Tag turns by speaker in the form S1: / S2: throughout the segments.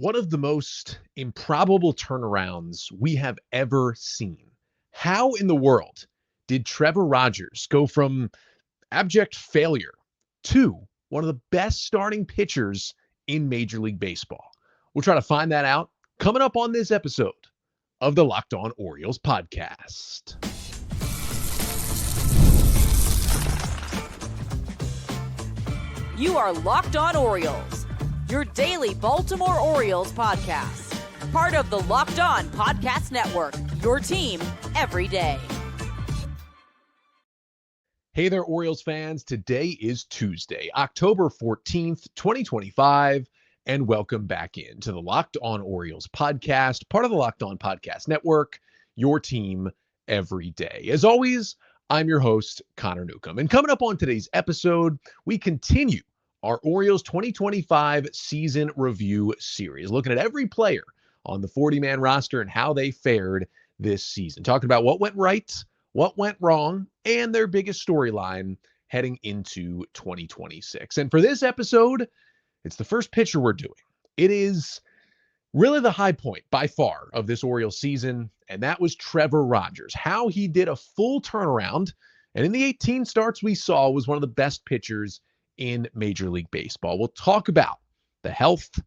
S1: One of the most improbable turnarounds we have ever seen. How in the world did Trevor Rogers go from abject failure to one of the best starting pitchers in Major League Baseball? We'll try to find that out coming up on this episode of the Locked On Orioles podcast.
S2: You are Locked On Orioles, your daily Baltimore Orioles podcast. Part of the Locked On Podcast Network, your team every day.
S1: Hey there, Orioles fans. Today is Tuesday, October 14th, 2025, and welcome back into the Locked On Orioles podcast, part of the Locked On Podcast Network, your team every day. As always, I'm your host, Connor Newcomb. And coming up on today's episode, we continue our Orioles 2025 season review series, looking at every player on the 40-man roster and how they fared this season, talking about what went right, what went wrong, and their biggest storyline heading into 2026. And for this episode, it's the first pitcher we're doing. It is really the high point by far of this Orioles season, and that was Trevor Rogers. How he did a full turnaround, and in the 18 starts we saw was one of the best pitchers in Major League Baseball. We'll talk about the health,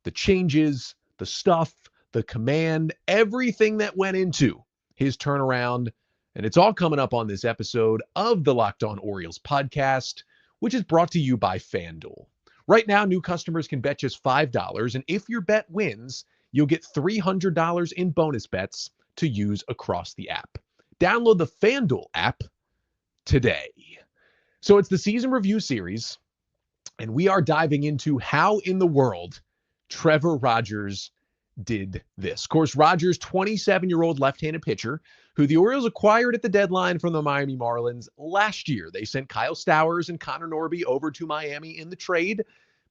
S1: the changes, the stuff, the command, everything that went into his turnaround. And it's all coming up on this episode of the Locked On Orioles podcast, which is brought to you by FanDuel. Right now, new customers can bet just $5, and if your bet wins, you'll get $300 in bonus bets to use across the app. Download the FanDuel app today. So it's the season review series, and we are diving into how in the world Trevor Rogers did this. Of course, Rogers, 27-year-old left-handed pitcher, who the Orioles acquired at the deadline from the Miami Marlins last year. They sent Kyle Stowers and Connor Newcomb over to Miami in the trade.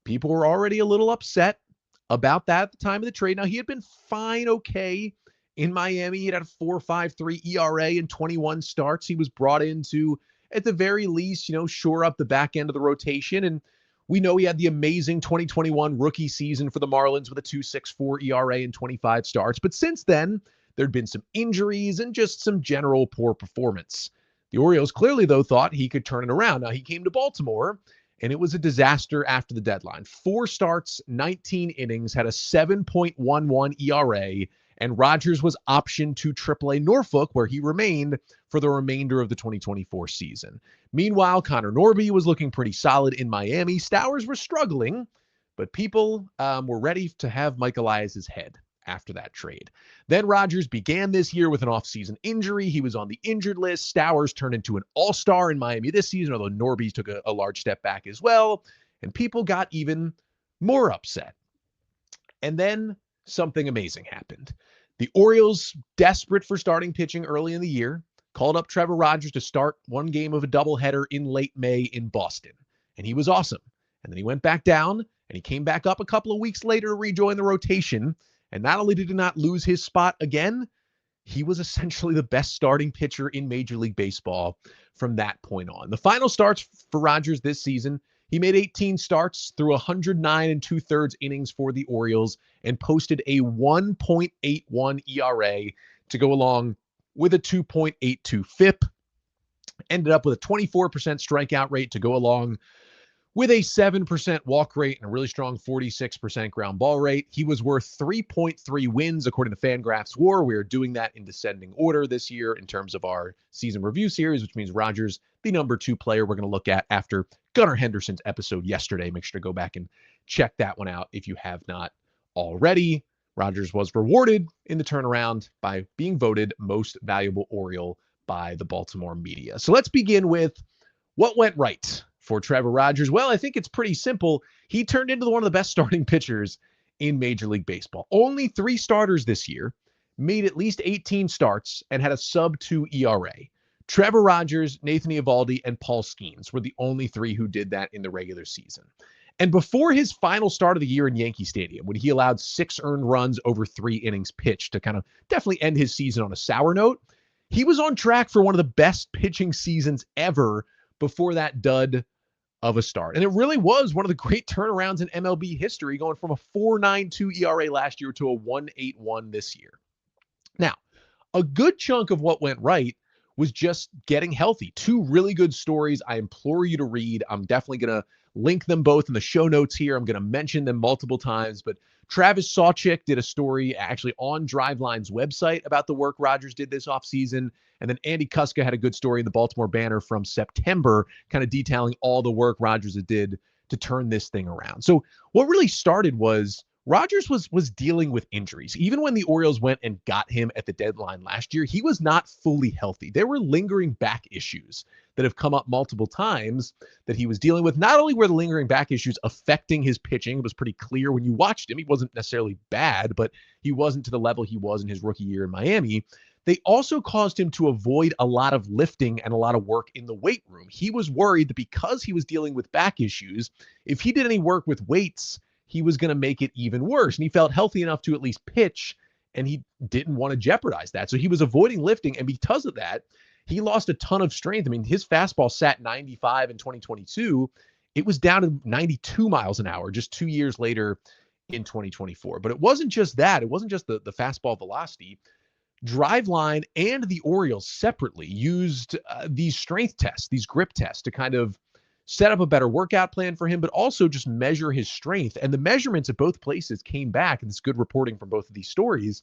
S1: People were already a little upset about that at the time of the trade. Now, he had been fine, okay, in Miami. He had a 4.53 ERA in 21 starts. He was brought in to, at the very least, shore up the back end of the rotation. And we know he had the amazing 2021 rookie season for the Marlins with a 2.64 ERA in 25 starts. But since then, there'd been some injuries and just some general poor performance. The Orioles clearly, though, thought he could turn it around. Now, he came to Baltimore, and it was a disaster after the deadline. 4 starts, 19 innings, had a 7.11 ERA, and Rogers was optioned to AAA Norfolk, where he remained for the remainder of the 2024 season. Meanwhile, Connor Newcomb was looking pretty solid in Miami. Stowers were struggling, but people were ready to have Mike Elias's head after that trade. Then Rogers began this year with an offseason injury. He was on the injured list. Stowers turned into an all-star in Miami this season, although Norby took a large step back as well, and people got even more upset. And then something amazing happened. The Orioles, desperate for starting pitching early in the year, called up Trevor Rogers to start one game of a doubleheader in late May in Boston. And he was awesome. And then he went back down, and he came back up a couple of weeks later to rejoin the rotation. And not only did he not lose his spot again, he was essentially the best starting pitcher in Major League Baseball from that point on. The final starts for Rogers this season, he made 18 starts through 109 2/3 innings for the Orioles and posted a 1.81 ERA to go along with a 2.82 FIP. Ended up with a 24% strikeout rate to go along with a 7% walk rate and a really strong 46% ground ball rate. He was worth 3.3 wins according to FanGraphs WAR. We are doing that in descending order this year in terms of our season review series, which means Rogers, the number 2 player we're going to look at after Gunnar Henderson's episode yesterday. Make sure to go back and check that one out if you have not already. Rogers was rewarded in the turnaround by being voted most valuable Oriole by the Baltimore media. So let's begin with what went right for Trevor Rogers. Well, I think it's pretty simple. He turned into one of the best starting pitchers in Major League Baseball. Only 3 starters this year made at least 18 starts and had a sub-2 ERA. Trevor Rogers, Nathan Eovaldi, and Paul Skeens were the only 3 who did that in the regular season. And before his final start of the year in Yankee Stadium, when he allowed 6 earned runs over 3 innings pitched to kind of definitely end his season on a sour note, he was on track for one of the best pitching seasons ever before that dud of a start. And it really was one of the great turnarounds in MLB history, going from a 4.92 ERA last year to a 1.81 this year. Now, a good chunk of what went right was just getting healthy. Two really good stories I implore you to read. I'm definitely going to link them both in the show notes here. I'm going to mention them multiple times, but Travis Sawchik did a story actually on Driveline's website about the work Rogers did this offseason. And then Andy Kuska had a good story in the Baltimore Banner from September, kind of detailing all the work Rogers did to turn this thing around. So what really started was Rogers was dealing with injuries. Even when the Orioles went and got him at the deadline last year, he was not fully healthy. There were lingering back issues that have come up multiple times that he was dealing with. Not only were the lingering back issues affecting his pitching, it was pretty clear when you watched him. He wasn't necessarily bad, but he wasn't to the level he was in his rookie year in Miami. They also caused him to avoid a lot of lifting and a lot of work in the weight room. He was worried that because he was dealing with back issues, if he did any work with weights, he was going to make it even worse. And he felt healthy enough to at least pitch, and he didn't want to jeopardize that. So he was avoiding lifting. And because of that, he lost a ton of strength. I mean, his fastball sat 95 in 2022. It was down to 92 miles an hour just 2 years later in 2024. But it wasn't just that. It wasn't just the fastball velocity. Driveline and the Orioles separately used these strength tests, these grip tests, to kind of set up a better workout plan for him, but also just measure his strength. And the measurements at both places came back, and it's good reporting from both of these stories,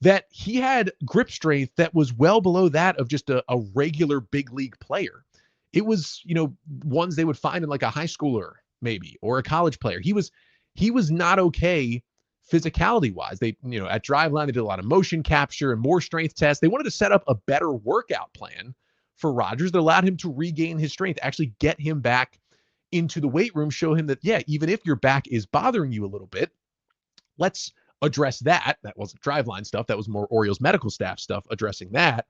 S1: that he had grip strength that was well below that of just a regular big league player. It was, ones they would find in like a high schooler maybe, or a college player. He was not okay physicality wise. They, at Driveline, they did a lot of motion capture and more strength tests. They wanted to set up a better workout plan for Rogers that allowed him to regain his strength, actually get him back into the weight room, show him that, yeah, even if your back is bothering you a little bit, let's address that. That wasn't Driveline stuff. That was more Orioles medical staff stuff addressing that.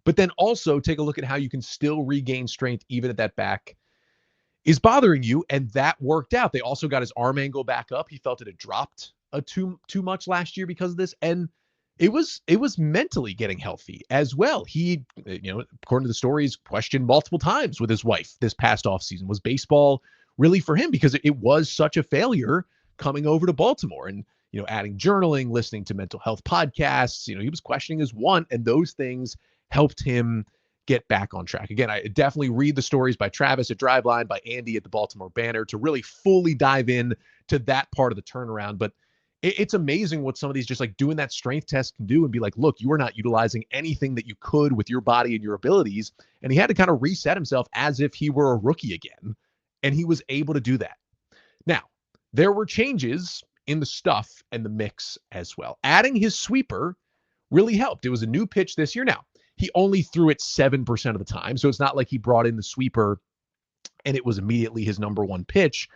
S1: But then also take a look at how you can still regain strength even if that back is bothering you. And that worked out. They also got his arm angle back up. He felt it had dropped too much last year because of this. And it was mentally getting healthy as well. He, according to the stories, questioned multiple times with his wife this past offseason. Was baseball really for him? Because it was such a failure coming over to Baltimore, and, adding journaling, listening to mental health podcasts, he was questioning his want, and those things helped him get back on track. Again, I definitely read the stories by Travis at Driveline, by Andy at the Baltimore Banner to really fully dive in to that part of the turnaround. But it's amazing what some of these just like doing that strength test can do and be like, look, you are not utilizing anything that you could with your body and your abilities. And he had to kind of reset himself as if he were a rookie again. And he was able to do that. Now, there were changes in the stuff and the mix as well. Adding his sweeper really helped. It was a new pitch this year. Now, he only threw it 7% of the time. So it's not like he brought in the sweeper and it was immediately his number one pitch.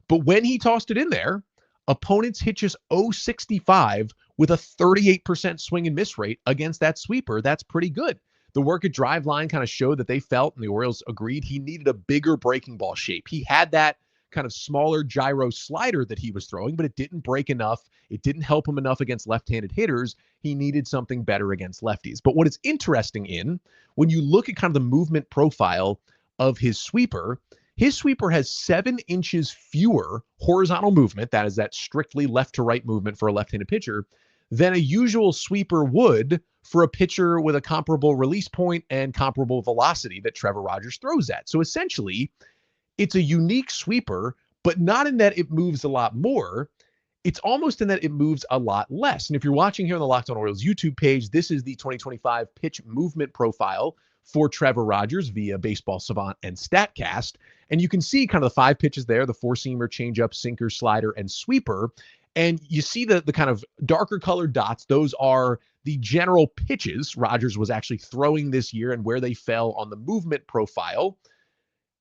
S1: But when he tossed it in there, opponents hit just 0.65 with a 38% swing and miss rate against that sweeper. That's pretty good. The work at Driveline kind of showed that they felt, and the Orioles agreed, he needed a bigger breaking ball shape. He had that kind of smaller gyro slider that he was throwing, but it didn't break enough. It didn't help him enough against left-handed hitters. He needed something better against lefties. But what is interesting when you look at kind of the movement profile of his sweeper has 7 inches fewer horizontal movement, that is that strictly left to right movement for a left-handed pitcher, than a usual sweeper would for a pitcher with a comparable release point and comparable velocity that Trevor Rogers throws at. So essentially, it's a unique sweeper, but not in that it moves a lot more. It's almost in that it moves a lot less. And if you're watching here on the Locked On Orioles YouTube page, this is the 2025 pitch movement profile for Trevor Rogers via Baseball Savant and StatCast. And you can see kind of the 5 pitches there, the 4-seamer, changeup, sinker, slider, and sweeper. And you see the kind of darker colored dots. Those are the general pitches Rogers was actually throwing this year and where they fell on the movement profile.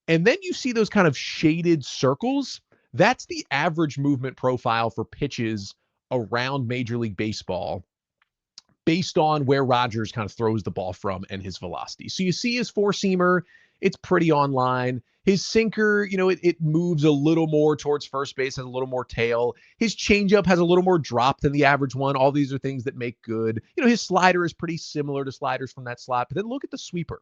S1: And then you see those kind of shaded circles. That's the average movement profile for pitches around Major League Baseball based on where Rogers kind of throws the ball from and his velocity. So you see his 4-seamer, it's pretty online. His sinker, it moves a little more towards first base, has a little more tail. His changeup has a little more drop than the average one. All these are things that make good. His slider is pretty similar to sliders from that slot. But then look at the sweeper.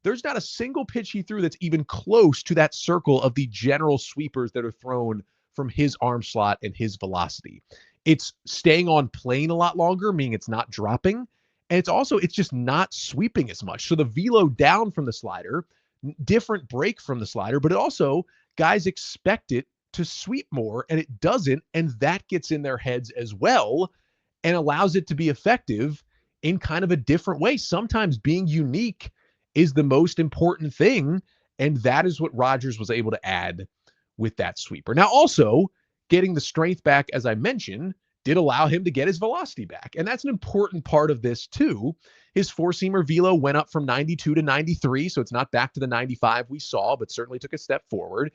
S1: there's not a single pitch he threw that's even close to that circle of the general sweepers that are thrown from his arm slot and his velocity. It's staying on plane a lot longer, meaning it's not dropping. And it's just not sweeping as much. So the velo down from the slider, different break from the slider, but it also, guys expect it to sweep more and it doesn't. And that gets in their heads as well and allows it to be effective in kind of a different way. Sometimes being unique is the most important thing. And that is what Rogers was able to add with that sweeper. Now, also getting the strength back, as I mentioned, did allow him to get his velocity back. And that's an important part of this too. His four-seamer velo went up from 92 to 93. So it's not back to the 95 we saw, but certainly took a step forward.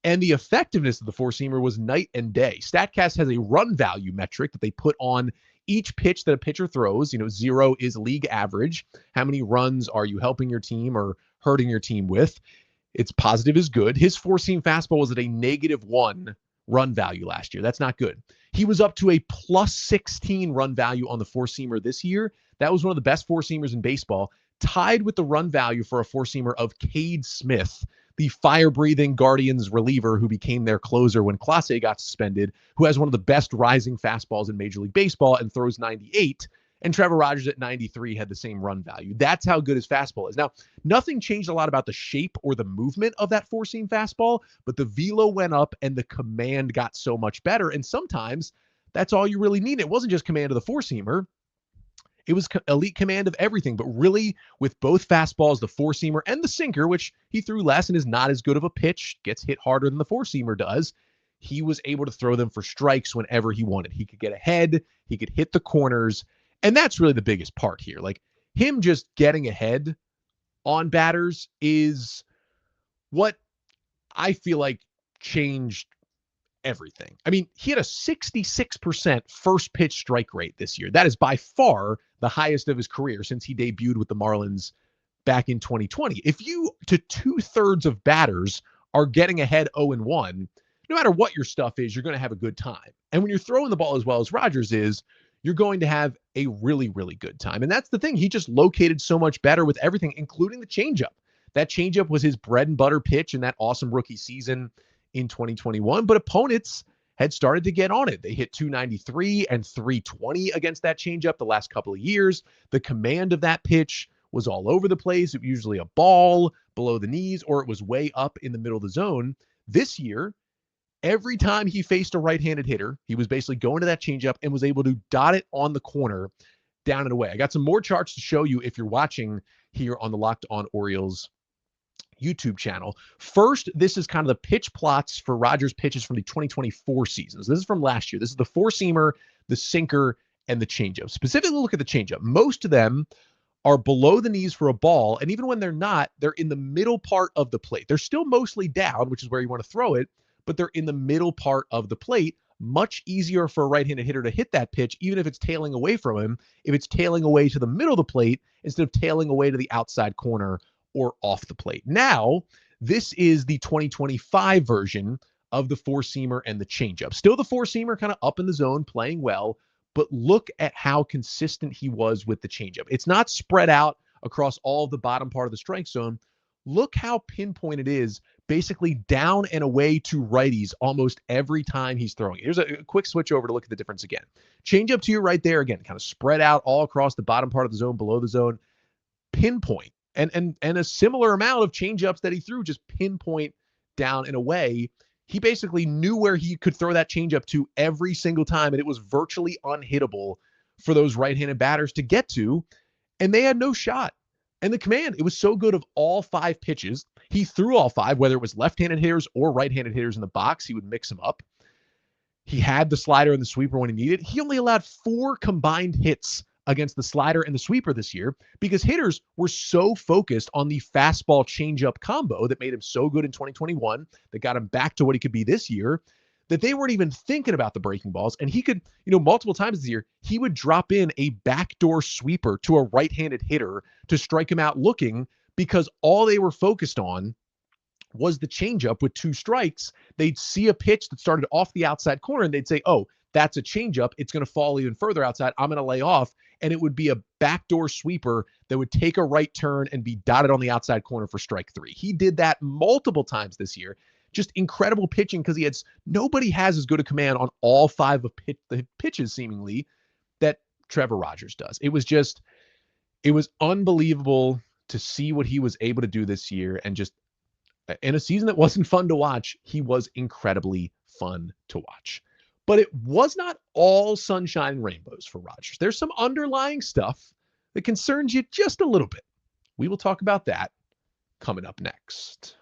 S1: And the effectiveness of the four-seamer was night and day. StatCast has a run value metric that they put on each pitch that a pitcher throws. 0 is league average. How many runs are you helping your team or hurting your team with? It's positive is good. His four-seam fastball was at a -1 run value last year. That's not good. He was up to a +16 run value on the four-seamer this year. That was one of the best four-seamers in baseball, tied with the run value for a four-seamer of Cade Smith, the fire-breathing Guardians reliever who became their closer when Clase got suspended, who has one of the best rising fastballs in Major League Baseball and throws 98. And Trevor Rogers at 93 had the same run value. That's how good his fastball is. Now, nothing changed a lot about the shape or the movement of that four-seam fastball, but the velo went up and the command got so much better. And sometimes that's all you really need. It wasn't just command of the four-seamer. It was elite command of everything, but really with both fastballs, the four-seamer and the sinker, which he threw less and is not as good of a pitch, gets hit harder than the four-seamer does, he was able to throw them for strikes whenever he wanted. He could get ahead, he could hit the corners, and that's really the biggest part here. Like, him just getting ahead on batters is what I feel like changed everything. I mean, he had a 66% first pitch strike rate this year. That is by far the highest of his career since he debuted with the Marlins back in 2020. If you, to 2/3 of batters, are getting ahead 0-1, no matter what your stuff is, you're going to have a good time. And when you're throwing the ball as well as Rogers is, you're going to have a really, really good time. And that's the thing. He just located so much better with everything, including the changeup. That changeup was his bread and butter pitch in that awesome rookie season in 2021, but opponents had started to get on it. They hit 293 and 320 against that changeup the last couple of years. The command of that pitch was all over the place. It was usually a ball below the knees, or it was way up in the middle of the zone. This year, every time he faced a right-handed hitter, he was basically going to that changeup and was able to dot it on the corner down and away. I got some more charts to show you if you're watching here on the Locked On Orioles YouTube channel. First, this is kind of the pitch plots for Rogers pitches from the 2024 season. So this is from last year. This is the four-seamer, the sinker, and the changeup. Specifically, look at the changeup. Most of them are below the knees for a ball, and even when they're not, they're in the middle part of the plate. They're still mostly down, which is where you want to throw it, but they're in the middle part of the plate. Much easier for a right-handed hitter to hit that pitch, even if it's tailing away from him, if it's tailing away to the middle of the plate instead of tailing away to the outside corner or off the plate. Now, this is the 2025 version of the four-seamer and the changeup. Still the four-seamer kind of up in the zone, playing well, but look at how consistent he was with the changeup. It's not spread out across all of the bottom part of the strike zone. Look how pinpoint it is, basically down and away to righties almost every time he's throwing. Here's a quick switch over to look at the difference again. Changeup to your right there, again, kind of spread out all across the bottom part of the zone, below the zone. Pinpoint. And a similar amount of changeups that he threw, just pinpoint down and away. He basically knew where he could throw that changeup to every single time, and it was virtually unhittable for those right-handed batters to get to, and they had no shot. And the command, it was so good of all 5 pitches. He threw all 5, whether it was left-handed hitters or right-handed hitters in the box. He would mix them up. He had the slider and the sweeper when he needed. He only allowed 4 combined hits against the slider and the sweeper this year because hitters were so focused on the fastball changeup combo that made him so good in 2021, that got him back to what he could be this year, that they weren't even thinking about the breaking balls. And he could, multiple times this year, he would drop in a backdoor sweeper to a right-handed hitter to strike him out looking, because all they were focused on was the changeup with 2 strikes. They'd see a pitch that started off the outside corner and they'd say, oh, That's a changeup. It's going to fall even further outside. I'm going to lay off, and it would be a backdoor sweeper that would take a right turn and be dotted on the outside corner for strike 3. He did that multiple times this year. Just incredible pitching because nobody has as good a command on all 5 of the pitches seemingly that Trevor Rogers does. It was unbelievable to see what he was able to do this year, and just in a season that wasn't fun to watch, he was incredibly fun to watch. But it was not all sunshine and rainbows for Rogers. There's some underlying stuff that concerns you just a little bit. We will talk about that coming up next.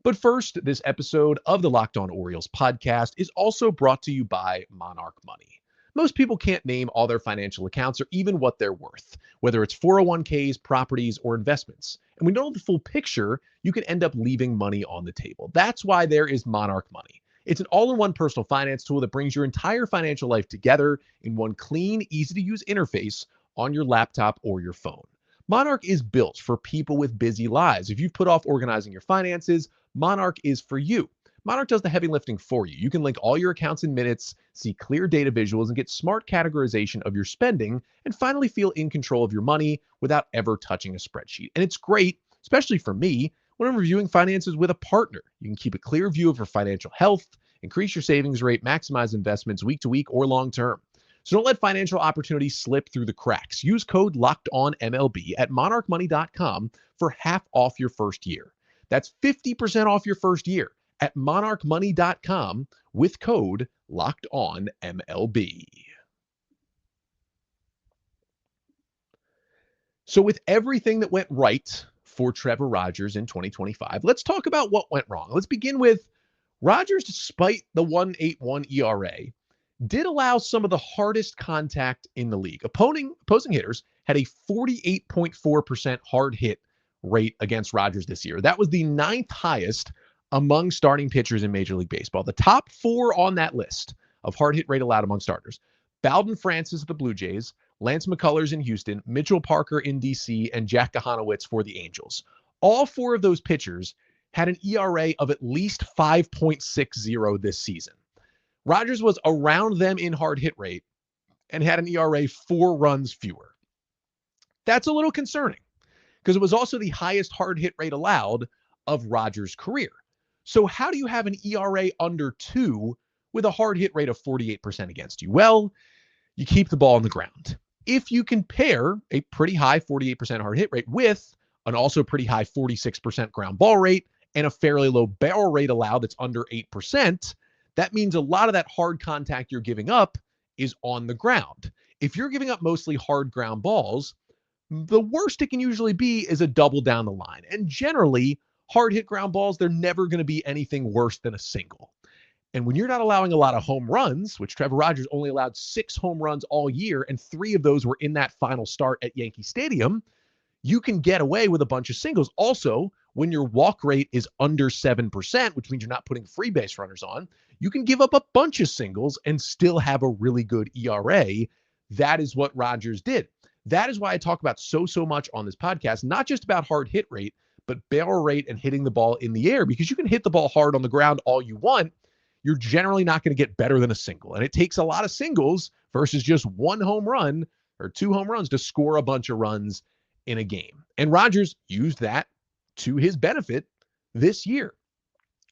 S1: But first, this episode of the Locked On Orioles podcast is also brought to you by Monarch Money. Most people can't name all their financial accounts or even what they're worth, whether it's 401ks, properties, or investments. And when you don't know the full picture, you can end up leaving money on the table. That's why there is Monarch Money. It's an all-in-one personal finance tool that brings your entire financial life together in one clean, easy-to-use interface on your laptop or your phone. Monarch is built for people with busy lives. If you've put off organizing your finances, Monarch is for you. Monarch does the heavy lifting for you. You can link all your accounts in minutes, see clear data visuals, and get smart categorization of your spending, and finally feel in control of your money without ever touching a spreadsheet. And it's great, especially for me, when I'm reviewing finances with a partner. You can keep a clear view of your financial health, increase your savings rate, maximize investments week to week or long term. So don't let financial opportunities slip through the cracks. Use code LOCKEDONMLB at monarchmoney.com for half off your first year. That's 50% off your first year at monarchmoney.com with code LOCKEDONMLB. So with everything that went right for Trevor Rogers in 2025, let's talk about what went wrong. Let's begin with Rogers, despite the 1.81 ERA, did allow some of the hardest contact in the league. Opposing hitters had a 48.4% hard hit rate against Rogers this year. That was the 9th highest among starting pitchers in Major League Baseball. The top 4 on that list of hard hit rate allowed among starters: Bowden Francis of the Blue Jays, Lance McCullers in Houston, Mitchell Parker in DC, and Jack Gahanowitz for the Angels. All 4 of those pitchers had an ERA of at least 5.60 this season. Rogers was around them in hard hit rate and had an ERA 4 runs fewer. That's a little concerning because it was also the highest hard hit rate allowed of Rogers' career. So how do you have an ERA under 2 with a hard hit rate of 48% against you? Well, you keep the ball on the ground. If you can pair a pretty high 48% hard hit rate with an also pretty high 46% ground ball rate and a fairly low barrel rate allowed that's under 8%, that means a lot of that hard contact you're giving up is on the ground. If you're giving up mostly hard ground balls, the worst it can usually be is a double down the line. And generally, hard hit ground balls, they're never going to be anything worse than a single. And when you're not allowing a lot of home runs, which Trevor Rogers only allowed 6 home runs all year, and 3 of those were in that final start at Yankee Stadium, you can get away with a bunch of singles. Also, when your walk rate is under 7%, which means you're not putting free base runners on, you can give up a bunch of singles and still have a really good ERA. That is what Rogers did. That is why I talk about so much on this podcast, not just about hard hit rate, but barrel rate and hitting the ball in the air, because you can hit the ball hard on the ground all you want. You're generally not going to get better than a single. And it takes a lot of singles versus just 1 home run or 2 home runs to score a bunch of runs in a game. And Rogers used that to his benefit this year.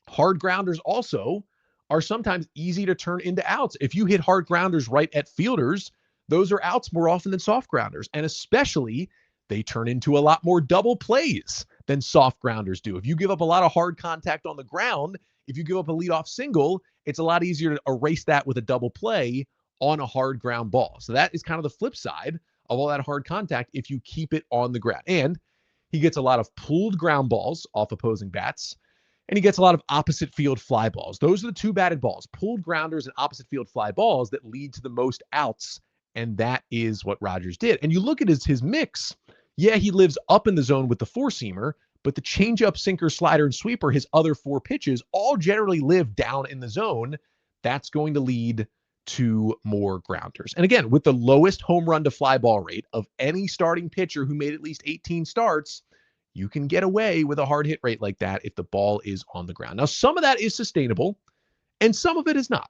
S1: Hard grounders also are sometimes easy to turn into outs. If you hit hard grounders right at fielders, those are outs more often than soft grounders. And especially, they turn into a lot more double plays than soft grounders do. If you give up a lot of hard contact on the ground, if you give up a leadoff single, it's a lot easier to erase that with a double play on a hard ground ball. So that is kind of the flip side of all that hard contact if you keep it on the ground. And he gets a lot of pulled ground balls off opposing bats, and he gets a lot of opposite field fly balls. Those are the 2 batted balls, pulled grounders and opposite field fly balls, that lead to the most outs. And that is what Rogers did. And you look at his mix. Yeah, he lives up in the zone with the 4-seamer, but the changeup, sinker, slider, and sweeper, his other 4 pitches, all generally live down in the zone. That's going to lead to more grounders. And again, with the lowest home run to fly ball rate of any starting pitcher who made at least 18 starts, You can get away with a hard hit rate like that if the ball is on the ground. Now, some of that is sustainable and some of it is not.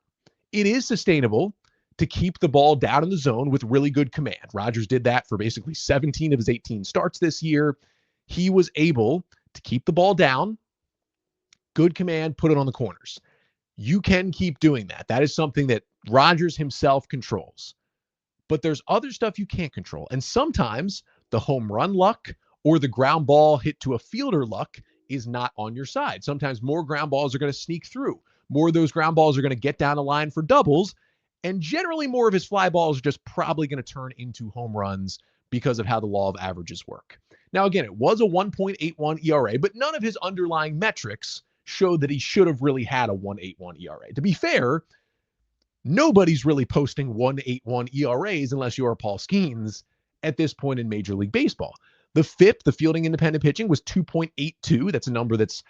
S1: It is sustainable to keep the ball down in the zone with really good command. Rogers did that for basically 17 of his 18 starts this year. He was able to keep the ball down, good command, put it on the corners. You can keep doing that. That is something that Rogers himself controls. But there's other stuff you can't control. And sometimes the home run luck or the ground ball hit to a fielder luck is not on your side. Sometimes more ground balls are going to sneak through. More of those ground balls are going to get down the line for doubles. And generally more of his fly balls are just probably going to turn into home runs because of how the law of averages work. Now, again, it was a 1.81 ERA, but none of his underlying metrics showed that he should have really had a 1.81 ERA. To be fair, nobody's really posting 1.81 ERAs unless you are Paul Skeens at this point in Major League Baseball. The FIP, the fielding independent pitching, was 2.82. That's a number that's,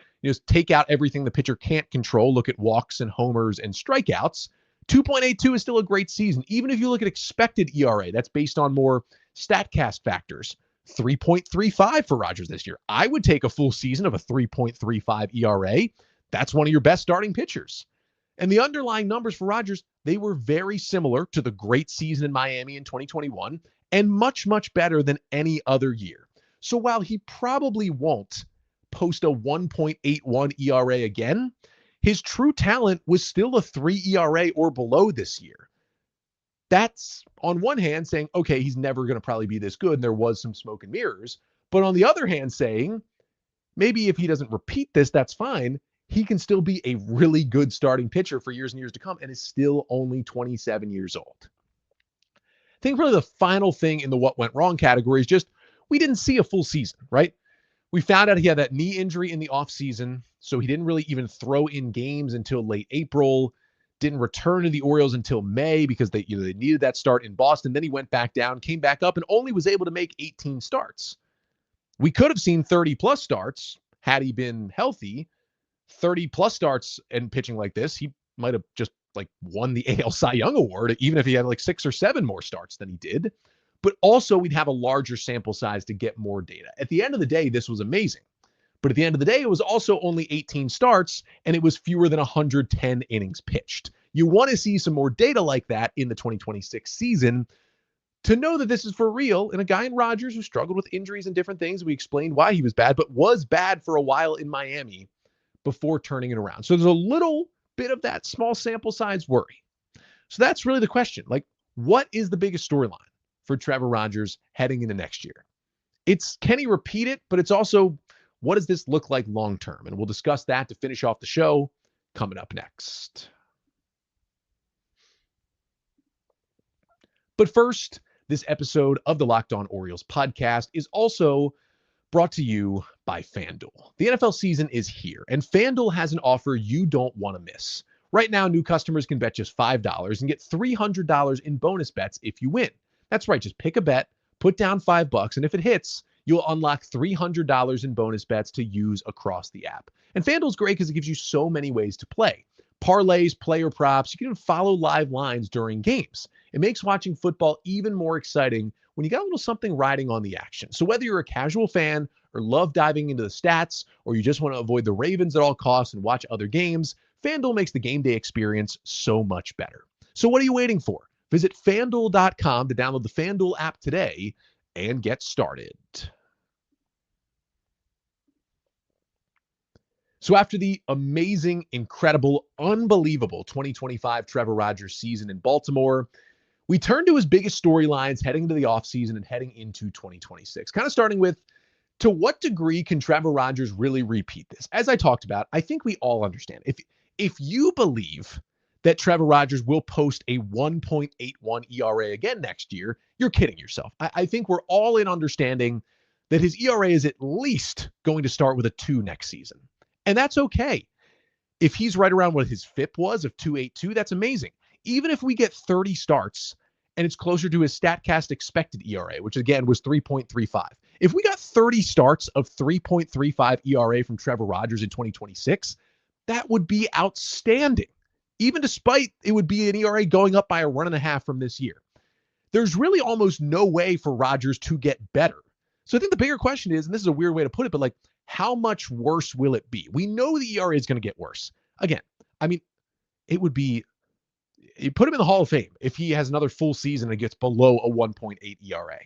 S1: take out everything the pitcher can't control. Look at walks and homers and strikeouts. 2.82 is still a great season. Even if you look at expected ERA, that's based on more StatCast factors. 3.35 for Rogers this year. I would take a full season of a 3.35 ERA. That's one of your best starting pitchers. And the underlying numbers for Rogers, they were very similar to the great season in Miami in 2021 and much, much better than any other year. So while he probably won't post a 1.81 ERA again, his true talent was still a 3 ERA or below this year. That's on one hand saying, okay, he's never going to probably be this good. And there was some smoke and mirrors. But on the other hand, saying maybe if he doesn't repeat this, that's fine. He can still be a really good starting pitcher for years and years to come and is still only 27 years old. I think probably the final thing in the what went wrong category is just we didn't see a full season, right? We found out he had that knee injury in the offseason, so he didn't really even throw in games until late April. Didn't return to the Orioles until May because they needed that start in Boston. Then he went back down, came back up, and only was able to make 18 starts. We could have seen 30-plus starts had he been healthy. 30-plus starts and pitching like this, he might have just won the AL Cy Young Award, even if he had 6 or 7 more starts than he did. But also we'd have a larger sample size to get more data. At the end of the day, this was amazing. But at the end of the day, it was also only 18 starts, and it was fewer than 110 innings pitched. You want to see some more data like that in the 2026 season to know that this is for real. And a guy in Rogers who struggled with injuries and different things, we explained why he was bad, but was bad for a while in Miami before turning it around. So there's a little bit of that small sample size worry. So that's really the question. What is the biggest storyline for Trevor Rogers heading into next year? It's, can he repeat it? But it's also, what does this look like long-term? And we'll discuss that to finish off the show coming up next. But first, this episode of the Locked On Orioles podcast is also brought to you by FanDuel. The NFL season is here, and FanDuel has an offer you don't want to miss. Right now, new customers can bet just $5 and get $300 in bonus bets if you win. That's right, just pick a bet, put down $5, and if it hits, you'll unlock $300 in bonus bets to use across the app. And FanDuel's great because it gives you so many ways to play. Parlays, player props, you can even follow live lines during games. It makes watching football even more exciting when you got a little something riding on the action. So whether you're a casual fan or love diving into the stats, or you just want to avoid the Ravens at all costs and watch other games, FanDuel makes the game day experience so much better. So what are you waiting for? Visit FanDuel.com to download the FanDuel app today and get started. So after the amazing, incredible, unbelievable 2025 Trevor Rogers season in Baltimore, we turn to his biggest storylines heading into the offseason and heading into 2026. Kind of starting with, to what degree can Trevor Rogers really repeat this? As I talked about, I think we all understand. If you believe that Trevor Rogers will post a 1.81 ERA again next year, you're kidding yourself. I think we're all in understanding that his ERA is at least going to start with a 2 next season. And that's okay. If he's right around what his FIP was of 2.82, that's amazing. Even if we get 30 starts and it's closer to his StatCast expected ERA, which again was 3.35. If we got 30 starts of 3.35 ERA from Trevor Rogers in 2026, that would be outstanding. Even despite it would be an ERA going up by a 1.5 from this year. There's really almost no way for Rogers to get better. So I think the bigger question is, and this is a weird way to put it, but like, how much worse will it be? We know the ERA is going to get worse. Again, I mean, it would be, you put him in the Hall of Fame if he has another full season and gets below a 1.8 ERA.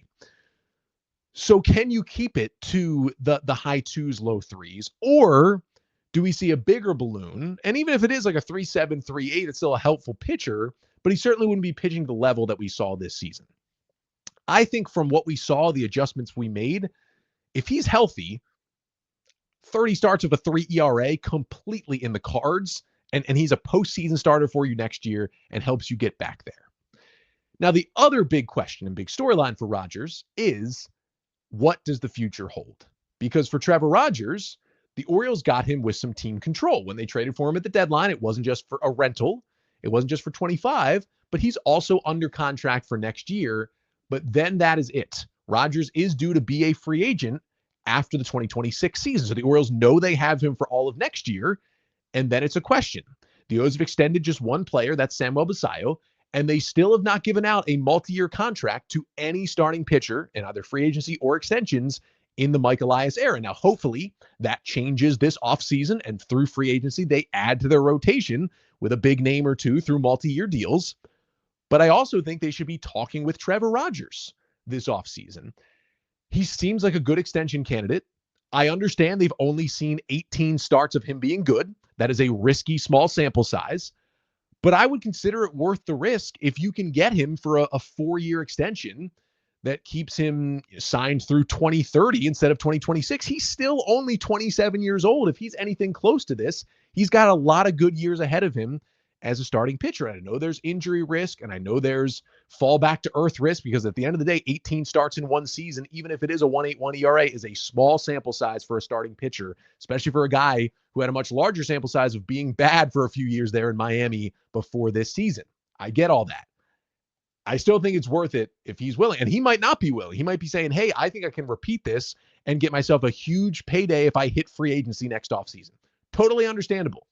S1: So can you keep it to the high twos, low threes, or do we see a bigger balloon? And even if it is like a 3.7, 3.8, it's still a helpful pitcher, but he certainly wouldn't be pitching the level that we saw this season. I think from what we saw, the adjustments we made, if he's healthy, 30 starts of a 3 ERA completely in the cards, and he's a postseason starter for you next year and helps you get back there. Now, the other big question and big storyline for Rogers is, what does the future hold? Because for Trevor Rogers, the Orioles got him with some team control. When they traded for him at the deadline, it wasn't just for a rental. It wasn't just for 25, but he's also under contract for next year. But then that is it. Rogers is due to be a free agent after the 2026 season. So the Orioles know they have him for all of next year. And then it's a question. The O's have extended just one player, that's Samuel Basallo, and they still have not given out a multi-year contract to any starting pitcher in either free agency or extensions in the Mike Elias era. Now, hopefully that changes this offseason, and through free agency, they add to their rotation with a big name or two through multi-year deals. But I also think they should be talking with Trevor Rogers this offseason. He seems like a good extension candidate. I understand they've only seen 18 starts of him being good. That is a risky small sample size. But I would consider it worth the risk if you can get him for a 4-year extension that keeps him signed through 2030 instead of 2026. He's still only 27 years old. If he's anything close to this, he's got a lot of good years ahead of him as a starting pitcher. And I know there's injury risk, and I know there's fall back to earth risk, because at the end of the day, 18 starts in one season, even if it is a 1.81 ERA, is a small sample size for a starting pitcher, especially for a guy who had a much larger sample size of being bad for a few years there in Miami before this season. I get all that. I still think it's worth it if he's willing, and he might not be willing. He might be saying, hey, I think I can repeat this and get myself a huge payday if I hit free agency next offseason. Totally understandable.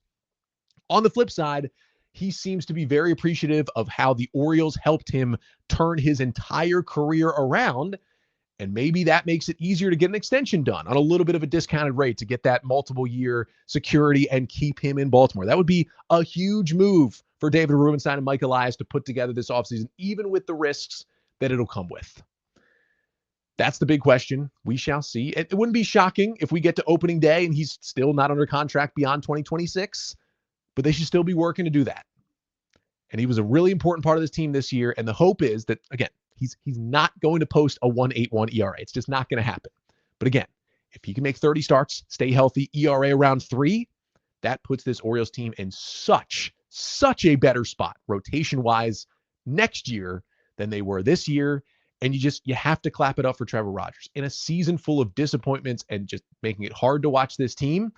S1: On the flip side, he seems to be very appreciative of how the Orioles helped him turn his entire career around. And maybe that makes it easier to get an extension done on a little bit of a discounted rate to get that multiple year security and keep him in Baltimore. That would be a huge move for David Rubenstein and Mike Elias to put together this offseason, even with the risks that it'll come with. That's the big question. We shall see. It wouldn't be shocking if we get to opening day and he's still not under contract beyond 2026, but they should still be working to do that. And he was a really important part of this team this year. And the hope is that, again, he's not going to post a 1.81 ERA. It's just not going to happen. But again, if he can make 30 starts, stay healthy, ERA around 3, that puts this Orioles team in such a better spot rotation-wise next year than they were this year. And you have to clap it up for Trevor Rogers. In a season full of disappointments and just making it hard to watch this team,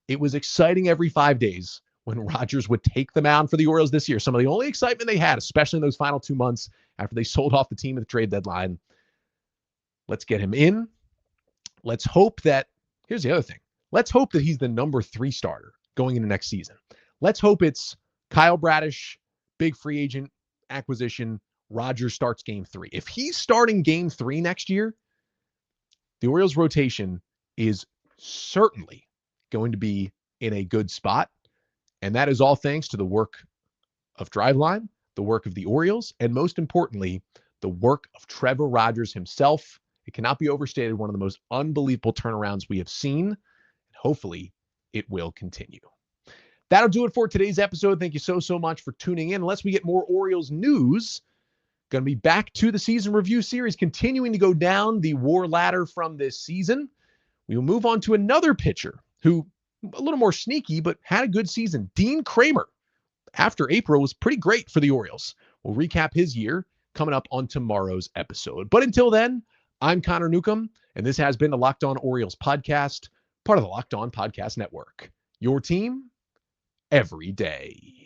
S1: it was exciting every 5 days when Rogers would take the mound for the Orioles this year. Some of the only excitement they had, especially in those final 2 months after they sold off the team at the trade deadline. Let's get him in. Let's hope that, here's the other thing. Let's hope that he's the number 3 starter going into next season. Let's hope it's Kyle Bradish, big free agent acquisition, Rogers starts game 3. If he's starting game 3 next year, the Orioles rotation is certainly going to be in a good spot. And that is all thanks to the work of Driveline, the work of the Orioles, and most importantly, the work of Trevor Rogers himself. It cannot be overstated, one of the most unbelievable turnarounds we have seen. And hopefully, it will continue. That'll do it for today's episode. Thank you so much for tuning in. Unless we get more Orioles news, going to be back to the season review series, continuing to go down the WAR ladder from this season. We will move on to another pitcher who, a little more sneaky, but had a good season. Dean Kramer, after April, was pretty great for the Orioles. We'll recap his year coming up on tomorrow's episode. But until then, I'm Connor Newcomb, and this has been the Locked On Orioles podcast, part of the Locked On Podcast Network. Your team every day.